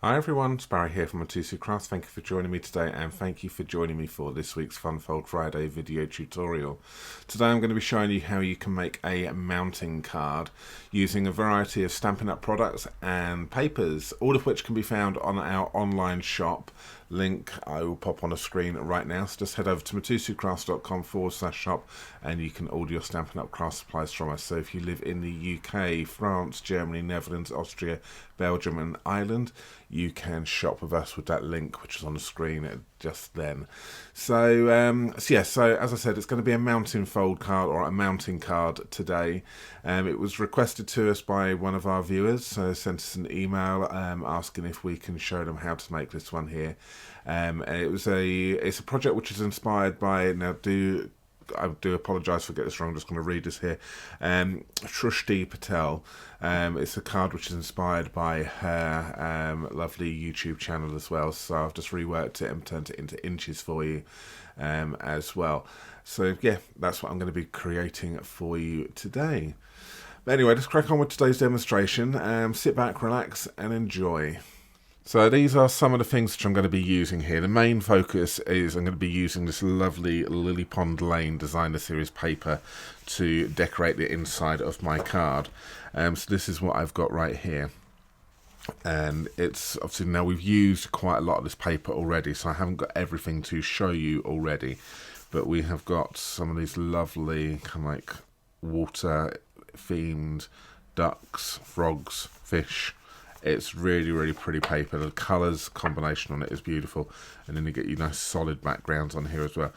Hi everyone, it's Barry here from Mitosu Crafts. Thank you for joining me today, and thank you for joining me for this week's Fun Fold Friday video tutorial. Today I'm going to be showing you how you can make a mounting card using a variety of Stampin' Up products and papers, all of which can be found on our online shop. Link I will pop on a screen right now, so just head over to mitosucrafts.com/shop and you can order your Stampin' Up craft supplies from us. So if you live in the UK, France, Germany, Netherlands, Austria, Belgium and Ireland, you can shop with us with that link which is on the screen just then. So as I said, it's going to be a mounting fold card or a mounting card today. It was requested to us by one of our viewers, so sent us an email asking if we can show them how to make this one here. It's a project which is inspired by, I do apologise for getting this wrong, I'm just going to read this here. Shrishti Patel. It's a card which is inspired by her lovely YouTube channel as well. So I've just reworked it and turned it into inches for you as well. So yeah, that's what I'm going to be creating for you today. But anyway, let's crack on with today's demonstration. Sit back, relax and enjoy. So these are some of the things which I'm going to be using here. The main focus is I'm going to be using this lovely Lilly Pond Lane Designer Series paper to decorate the inside of my card. So this is what I've got right here. And it's obviously, now we've used quite a lot of this paper already, so I haven't got everything to show you already. But we have got some of these lovely kind of like water themed ducks, frogs, fish. It's really, really pretty paper. The colours combination on it is beautiful. And then you get nice solid backgrounds on here as well.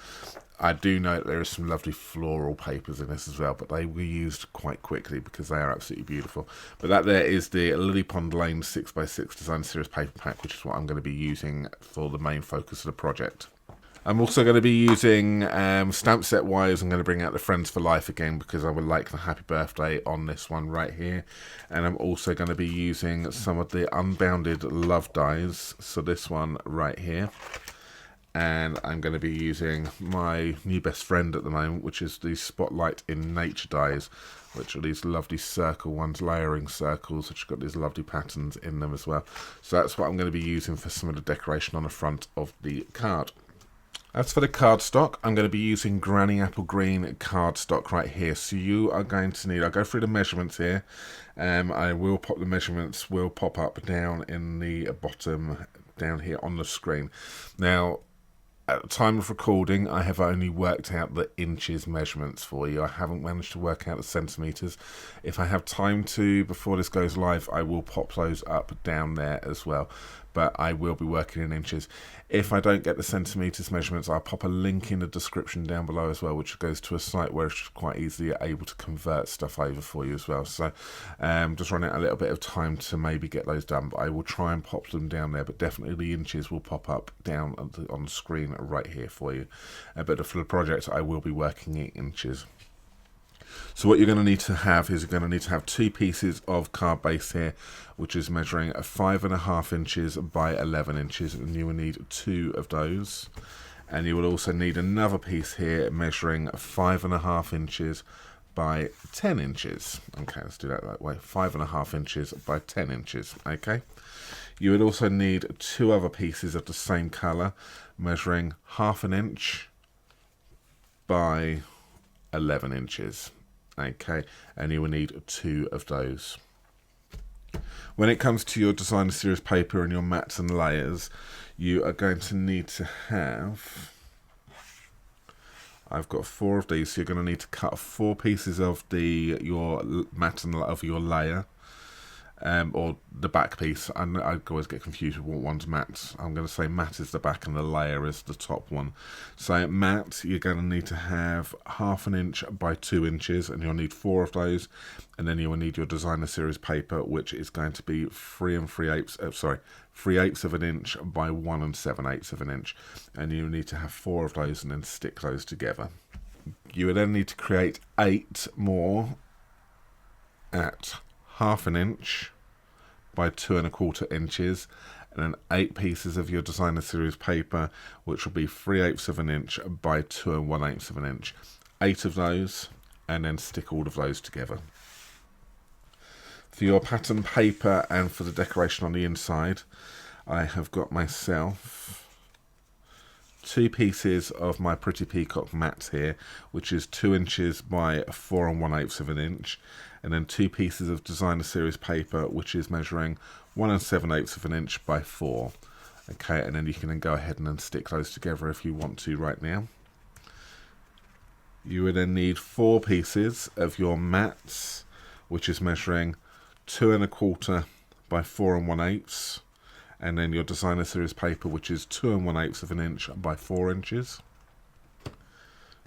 I do know that there is some lovely floral papers in this as well, but they were used quite quickly because they are absolutely beautiful. But that there is the Lilly Pond Lane 6x6 Design Series paper pack, which is what I'm going to be using for the main focus of the project. I'm also going to be using stamp set wires. I'm going to bring out the Friends for Life again because I would like the happy birthday on this one right here. And I'm also going to be using some of the Unbounded Love dies. So this one right here. And I'm going to be using my new best friend at the moment, which is the Spotlight in Nature dies, which are these lovely circle ones, layering circles, which have got these lovely patterns in them as well. So that's what I'm going to be using for some of the decoration on the front of the card. As for the cardstock, I'm going to be using Granny Apple Green cardstock right here. So you are going to need, I'll go through the measurements here. I will pop the measurements, will pop up down in the bottom, down here on the screen. Now, at the time of recording, I have only worked out the inches measurements for you. I haven't managed to work out the centimetres. If I have time to, before this goes live, I will pop those up down there as well. But I will be working in inches. If I don't get the centimetres measurements, I'll pop a link in the description down below as well, which goes to a site where it's quite easily able to convert stuff over for you as well. So just running out a little bit of time to maybe get those done, but I will try and pop them down there. But definitely the inches will pop up down on the screen right here for you. But for the project, I will be working in inches. So what you're going to need to have is you're going to need to have two pieces of card base here, which is measuring 5.5 inches by 11 inches, and you will need two of those. And you will also need another piece here measuring 5.5 inches by 10 inches. Okay, let's do that way. 5.5 inches by 10 inches. Okay. You would also need two other pieces of the same colour, measuring 1/2 inch by 11 inches. Okay, and you will need two of those. When it comes to your Designer Series paper and your mats and layers, you are going to need to have, I've got 4 of these, so you're going to need to cut 4 pieces of your mat and of your layer. Or the back piece. I always get confused with what one's mat. I'm going to say mat is the back and the layer is the top one. So mat, you're going to need to have 1/2 inch by 2 inches, and you'll need 4 of those. And then you will need your Designer Series paper, which is going to be 3 3/8 of an inch by 1 7/8 of an inch. And you need to have 4 of those and then stick those together. You will then need to create 8 more at 1/2 inch by 2 1/4 inches, and then 8 pieces of your Designer Series paper, which will be 3/8 of an inch by 2 1/8 of an inch. 8 of those, and then stick all of those together. For your pattern paper and for the decoration on the inside, I have got myself 2 pieces of my Pretty Peacock mat here, which is 2 inches by 4 1/8 of an inch, and then 2 pieces of designer series paper, which is measuring 1 7/8 of an inch by 4. Okay, and then you can then go ahead and then stick those together if you want to right now. You would then need 4 pieces of your mats, which is measuring 2 1/4 by 4 1/8, and then your designer series paper, which is 2 1/8 of an inch by 4 inches.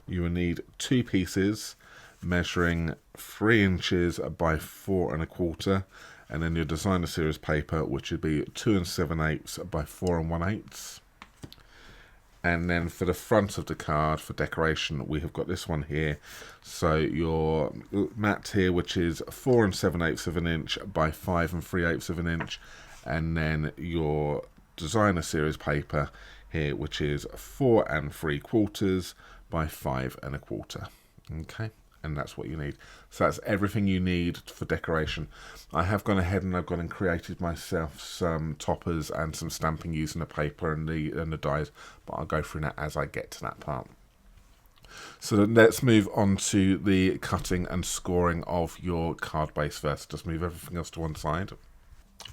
You will need 2 pieces measuring 3 inches by 4 1/4, and then your designer series paper, which would be 2 7/8 by 4 1/8. And then for the front of the card, for decoration, we have got this one here. So your mat here, which is 4 7/8 of an inch by 5 3/8 of an inch, and then your designer series paper here, which is 4 3/4 by 5 1/4. Okay, and that's what you need. So that's everything you need for decoration. I have gone ahead and I've gone and created myself some toppers and some stamping using the paper and the dies, but I'll go through that as I get to that part. So then let's move on to the cutting and scoring of your card base first. Just move everything else to one side.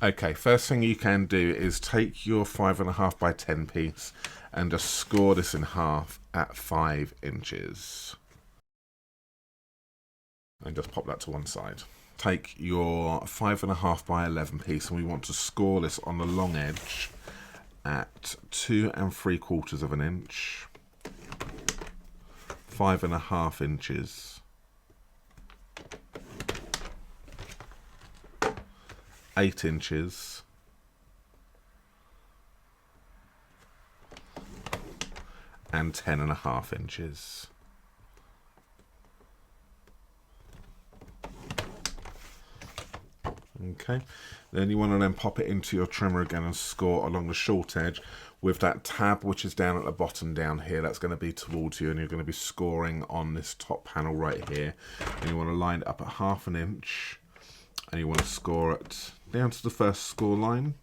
Okay, first thing you can do is take your 5.5 by 10 piece and just score this in half at 5 inches. And just pop that to one side. Take your 5.5 by 11 piece and we want to score this on the long edge at 2 3/4 of an inch, 5.5 inches, 8 inches, and 10.5 inches. Okay, then you want to then pop it into your trimmer again and score along the short edge with that tab which is down at the bottom down here. That's going to be towards you and you're going to be scoring on this top panel right here, and you want to line it up at 1/2 inch and you want to score it down to the first score line.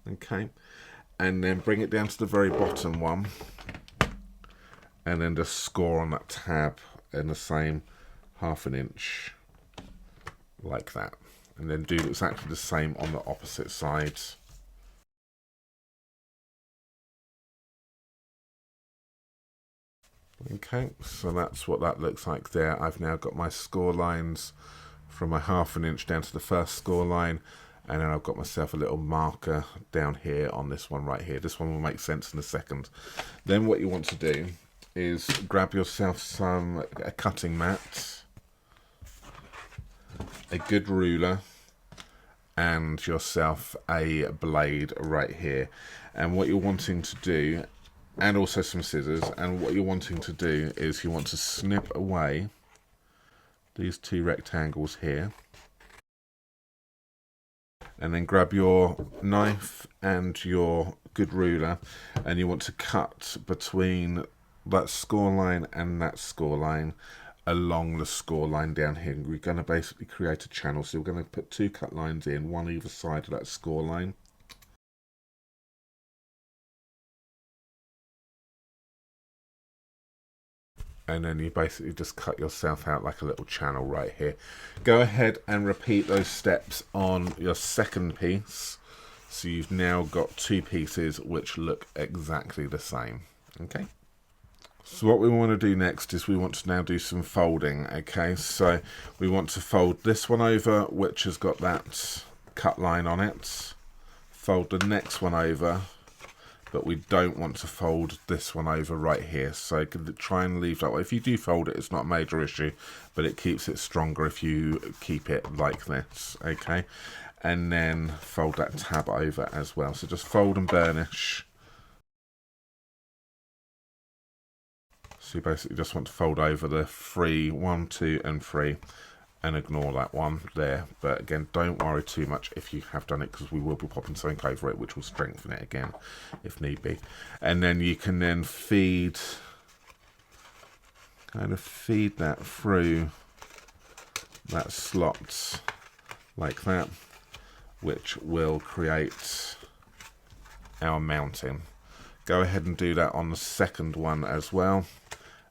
Okay, and then bring it down to the very bottom one and then just score on that tab in the same 1/2 inch like that. And then do exactly the same on the opposite side. Okay, so that's what that looks like there. I've now got my score lines from my 1/2 inch down to the first score line, and then I've got myself a little marker down here on this one right here. This one will make sense in a second. Then what you want to do is grab yourself a cutting mat, a good ruler, and yourself a blade right here. And what you're wanting to do, and also some scissors, and what you're wanting to do is you want to snip away these 2 rectangles here, and then grab your knife and your good ruler, and you want to cut between that score line and that score line along the score line down here. We're going to basically create a channel, so we're going to put 2 cut lines in, one either side of that score line. And then you basically just cut yourself out like a little channel right here. Go ahead and repeat those steps on your second piece. So you've now got 2 pieces which look exactly the same. Okay. So what we want to do next is we want to now do some folding. Okay, so we want to fold this one over, which has got that cut line on it. Fold the next one over, but we don't want to fold this one over right here. So try and leave that way. If you do fold it, it's not a major issue, but it keeps it stronger if you keep it like this. Okay, and then fold that tab over as well. So just fold and burnish. So you basically just want to fold over the 3, 1, 2, and 3, and ignore that one there. But again, don't worry too much if you have done it, because we will be popping something over it, which will strengthen it again if need be. And then you can then kind of feed that through that slot like that, which will create our mounting. Go ahead and do that on the second one as well,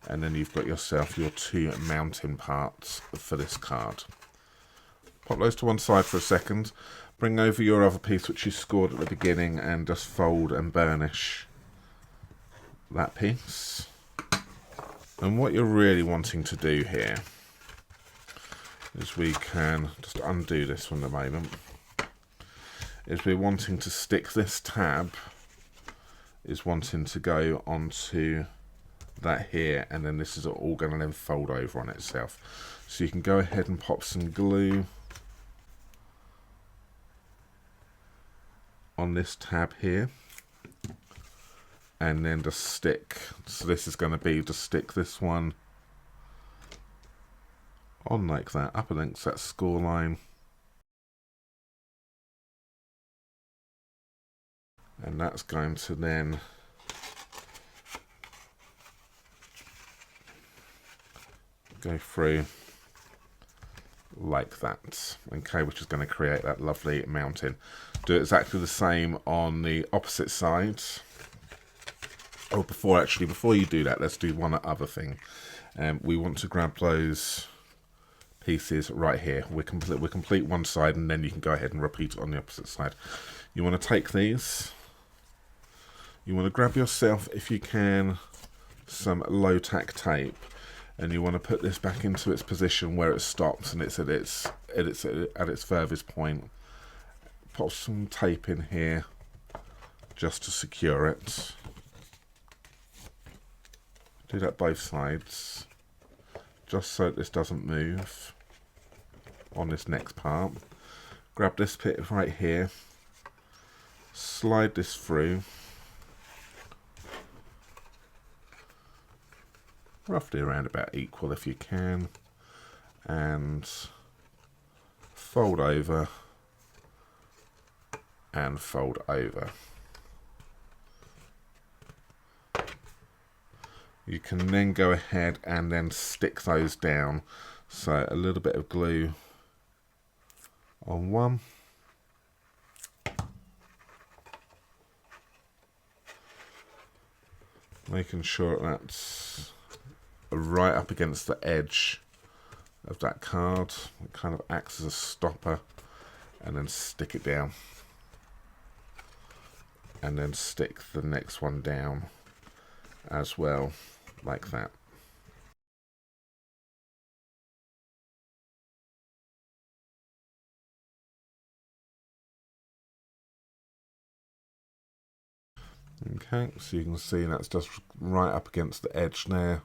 and then you've got yourself your 2 mounting parts for this card. Pop those to one side for a second. Bring over your other piece which you scored at the beginning and just fold and burnish that piece. And what you're really wanting to do here is we can just undo this for the moment. Is we're wanting to stick this tab, is wanting to go onto that here, and then this is all going to then fold over on itself. So you can go ahead and pop some glue on this tab here, and then just stick, so this is going to be to stick this one on like that, up against that score line, and that's going to then go through like that, okay, which is going to create that lovely mounting. Do exactly the same on the opposite side. Oh, before you do that, let's do one other thing. We want to grab those pieces right here. We complete one side, and then you can go ahead and repeat it on the opposite side. You want to take these. You want to grab yourself, if you can, some low tack tape, and you want to put this back into its position where it stops, and it's at its furthest point. Put some tape in here just to secure it. Do that both sides, just so this doesn't move on this next part. Grab this bit right here, slide this through, roughly around about equal if you can, and fold over and fold over. You can then go ahead and then stick those down. So a little bit of glue on one, making sure that's right up against the edge of that card. It kind of acts as a stopper, and then stick it down, and then stick the next one down as well, like that. Okay, so you can see that's just right up against the edge there,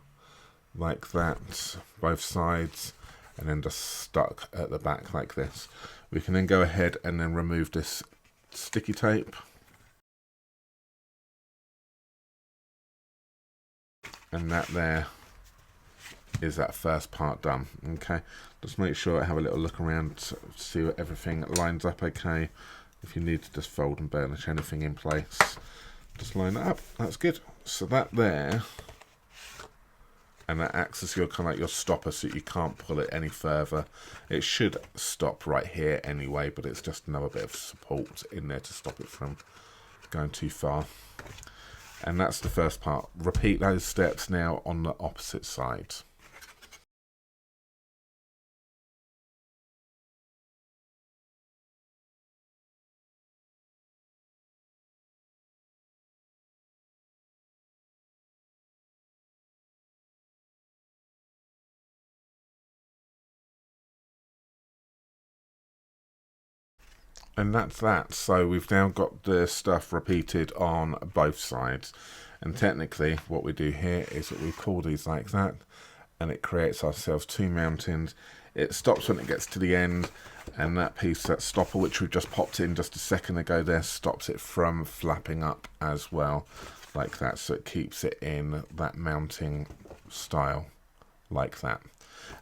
like that, both sides, and then just stuck at the back like this. We can then go ahead and then remove this sticky tape, and that there is that first part done. Okay, just make sure I have a little look around to see what everything lines up okay. If you need to just fold and burnish anything in place, just line that up. That's good. So that there, and that acts as your kind of like your stopper, so you can't pull it any further. It should stop right here anyway, but it's just another bit of support in there to stop it from going too far. And that's the first part. Repeat those steps now on the opposite side. And that's that. So we've now got the stuff repeated on both sides. And technically what we do here is that we pull these like that, and it creates ourselves 2 mountains. It stops when it gets to the end, and that piece, that stopper which we've just popped in just a second ago there, stops it from flapping up as well, like that. So it keeps it in that mounting style, like that.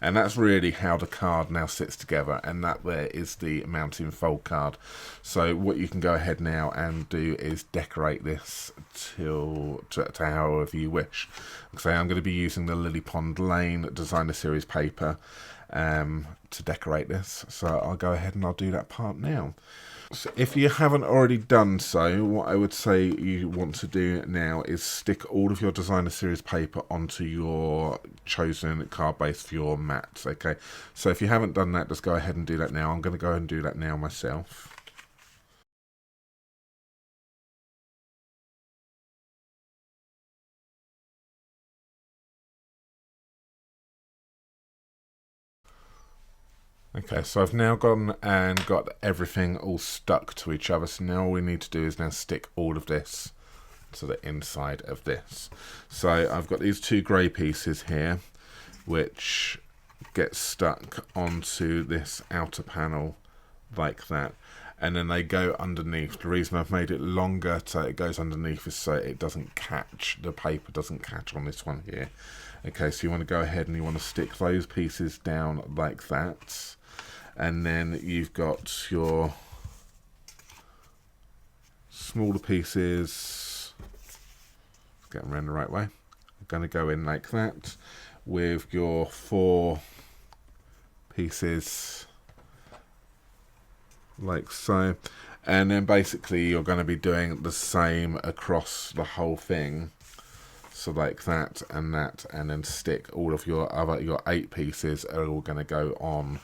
And that's really how the card now sits together, and that there is the mounting fold card. So what you can go ahead now and do is decorate this to however you wish. So I'm going to be using the Lilly Pond Lane Designer Series paper to decorate this. So I'll go ahead and I'll do that part now. So if you haven't already done so, what I would say you want to do now is stick all of your Designer Series paper onto your chosen card base for your mats, okay? So if you haven't done that, just go ahead and do that now. I'm going to go and do that now myself. Okay, so I've now gone and got everything all stuck to each other. So now all we need to do is now stick all of this to the inside of this. So I've got these two grey pieces here, which get stuck onto this outer panel like that. And then they go underneath. The reason I've made it longer so it goes underneath is so it doesn't catch, the paper doesn't catch on this one here. Okay, so you want to go ahead and you want to stick those pieces down like that. And then you've got your smaller pieces, get them around the right way. I'm going to go in like that with your 4 pieces like so, and then basically you're going to be doing the same across the whole thing, so like that, and then stick all of your 8 pieces are all going to go on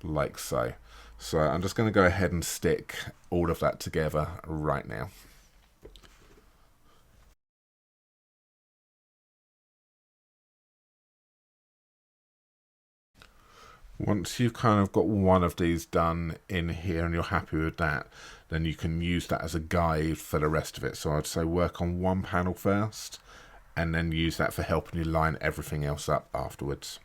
like so. So I'm just going to go ahead and stick all of that together right now. Once you've kind of got one of these done in here and you're happy with that, then you can use that as a guide for the rest of it. So I'd say work on one panel first and then use that for helping you line everything else up afterwards.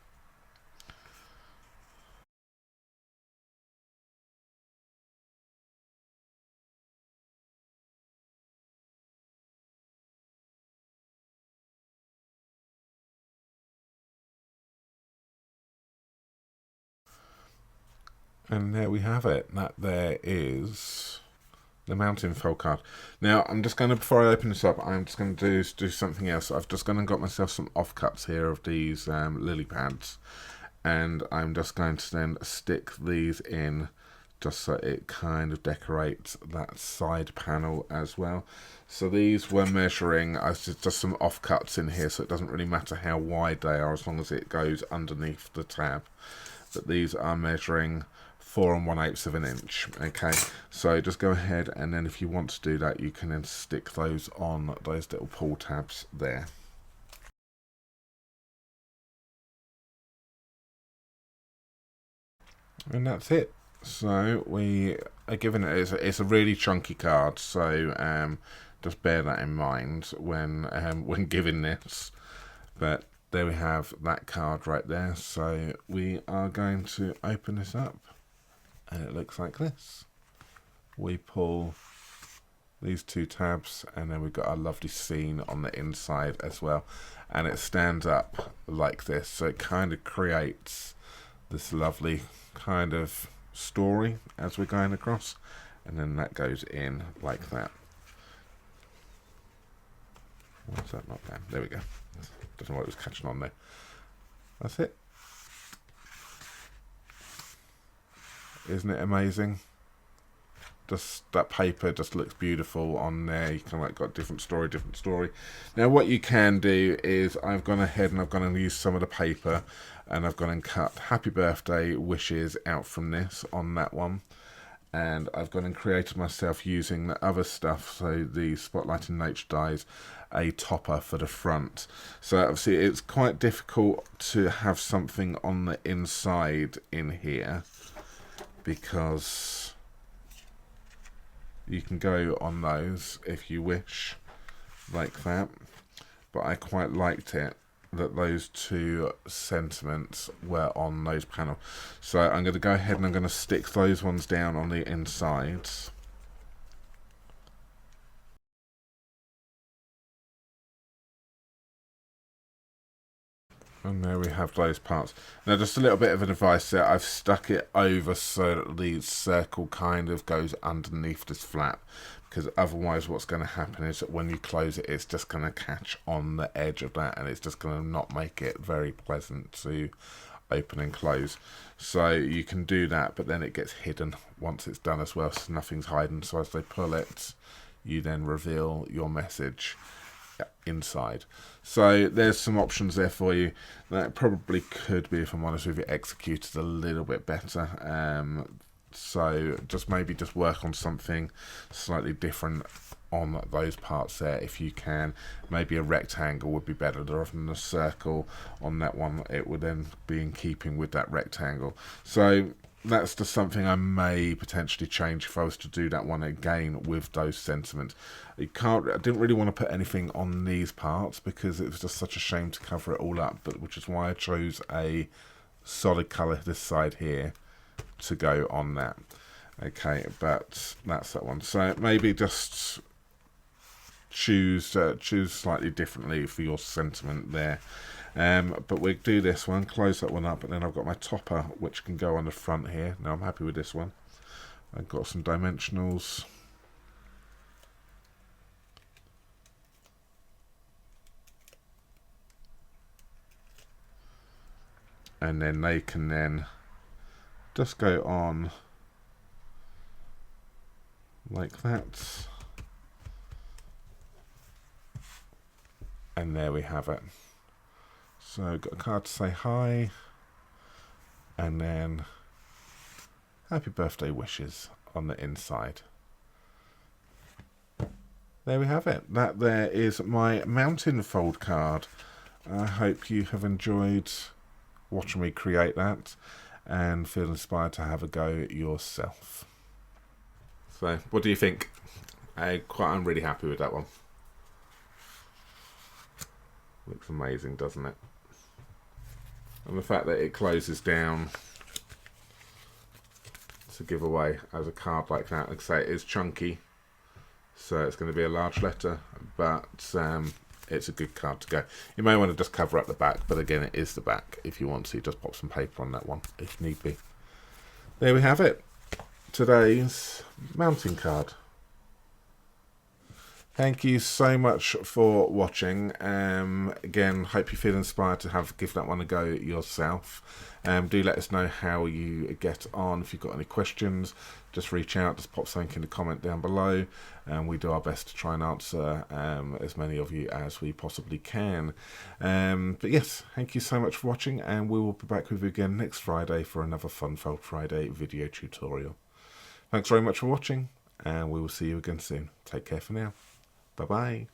And there we have it. That there is the mountain fold card. Now I'm just going to, before I open this up, I'm just going to do something else. I've just gone and got myself some offcuts here of these lily pads, and I'm just going to then stick these in just so it kind of decorates that side panel as well. So these were measuring, I just some offcuts in here, so it doesn't really matter how wide they are as long as it goes underneath the tab. But these are measuring 4 1/8 of an inch. Okay, so just go ahead, and then if you want to do that, you can then stick those on those little pull tabs there. And that's it. So we are given it, it's a really chunky card, so just bear that in mind when giving this. But there we have that card right there. So we are going to open this up, and it looks like this. We pull these 2 tabs, and then we've got a lovely scene on the inside as well, and it stands up like this, so it kind of creates this lovely kind of story as we're going across, and then that goes in like that. Why is that not down? There we go. Don't know what it was catching on there. That's it. Isn't it amazing? Just that paper just looks beautiful on there. You can like got different story. Now what you can do is I've gone ahead and I've gone and used some of the paper, and I've gone and cut happy birthday wishes out from this on that one, and I've gone and created myself using the other stuff, so the Spotlight in Nature dies, a topper for the front. So obviously it's quite difficult to have something on the inside in here, because you can go on those if you wish like that, but I quite liked it that those 2 sentiments were on those panels. So I'm going to go ahead and I'm going to stick those ones down on the insides. And there we have those parts. Now just a little bit of an advice there. I've stuck it over so that the circle kind of goes underneath this flap, because otherwise what's going to happen is that when you close it, it's just going to catch on the edge of that, and it's just going to not make it very pleasant to open and close. So you can do that, but then it gets hidden once it's done as well, so nothing's hidden. So as they pull it, you then reveal your message inside. So there's some options there for you. That probably could be, if I'm honest with you, executed a little bit better. So just maybe just work on something slightly different on those parts there if you can. Maybe a rectangle would be better rather than a circle on that one. It would then be in keeping with that rectangle. So that's just something I may potentially change if I was to do that one again with those sentiments. I didn't really want to put anything on these parts because it was just such a shame to cover it all up, but which is why I chose a solid colour this side here to go on that. Okay, but that's that one. So maybe just choose slightly differently for your sentiment there. But we'll do this one, close that one up, and then I've got my topper which can go on the front here. Now I'm happy with this one. I've got some dimensionals. And then they can then just go on like that. And there we have it. So I've got a card to say hi, and then happy birthday wishes on the inside. There we have it. That there is my mountain fold card. I hope you have enjoyed watching me create that and feel inspired to have a go yourself. So what do you think? I'm really happy with that one. Looks amazing, doesn't it? And the fact that it closes down to give away as a card like that. Like I say, it is chunky, so it's going to be a large letter, but it's a good card to go. You may want to just cover up the back, but again, it is the back. If you want to, just pop some paper on that one if need be. There we have it. Today's mounting card. Thank you so much for watching. Again, hope you feel inspired to give that one a go yourself. Do let us know how you get on. If you've got any questions, just reach out, just pop something in the comment down below, and we do our best to try and answer as many of you as we possibly can. But yes, thank you so much for watching, and we will be back with you again next Friday for another Fun Fold Friday video tutorial. Thanks very much for watching, and we will see you again soon. Take care for now. Bye-bye.